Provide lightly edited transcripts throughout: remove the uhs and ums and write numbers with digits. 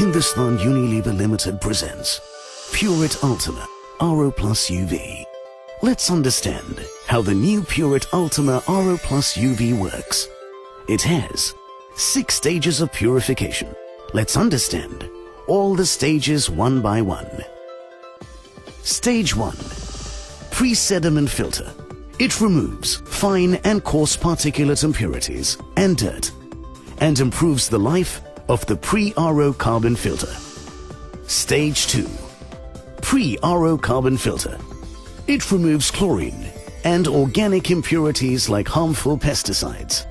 Hindustan Unilever Limited presents Pureit Ultima ro+uv. Let's understand how the new Pureit Ultima ro+uv works. It has 6 stages of purification. Let's understand all the stages one by one. Stage 1. Pre-sediment filter. It removes fine and coarse particulate impurities and dirt and improves the life of the pre-RO carbon filter. Stage 2. Pre-RO carbon filter. It removes chlorine and organic impurities like harmful pesticides.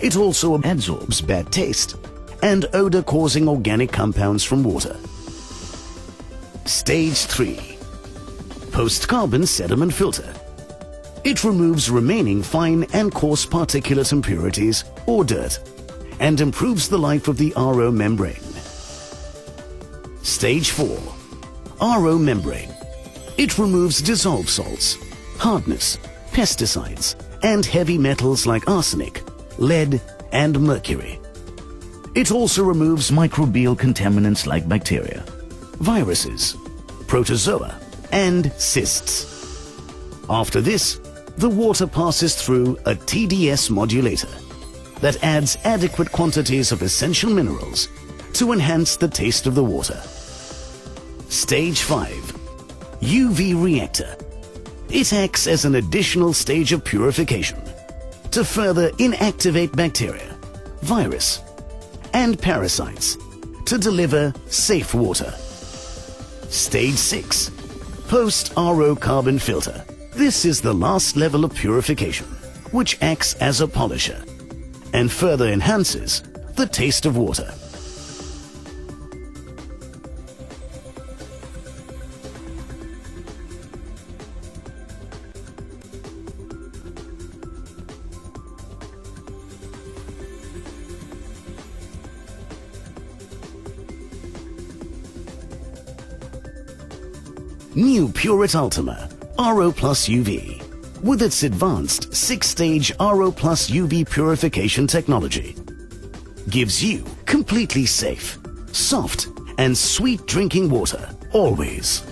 It also absorbs bad taste and odor-causing organic compounds from water. Stage 3. Post-carbon sediment filter. It removes remaining fine and coarse particulate impurities or dirt and improves the life of the RO membrane. Stage 4. RO membrane. It removes dissolved salts, hardness, pesticides, and heavy metals like arsenic, lead, and mercury. It also removes microbial contaminants like bacteria, viruses, protozoa, and cysts. After this, the water passes through a TDS modulator that adds adequate quantities of essential minerals to enhance the taste of the water. Stage 5. UV reactor. It acts as an additional stage of purification to further inactivate bacteria, virus, and parasites to deliver safe water. Stage 6. Post-RO carbon filter. This is the last level of purification, which acts as a polisher and further enhances the taste of water. New Pureit Ultima ro+uv. With its advanced 6-stage ro+uv purification technology, gives you completely safe, soft, and sweet drinking water, always.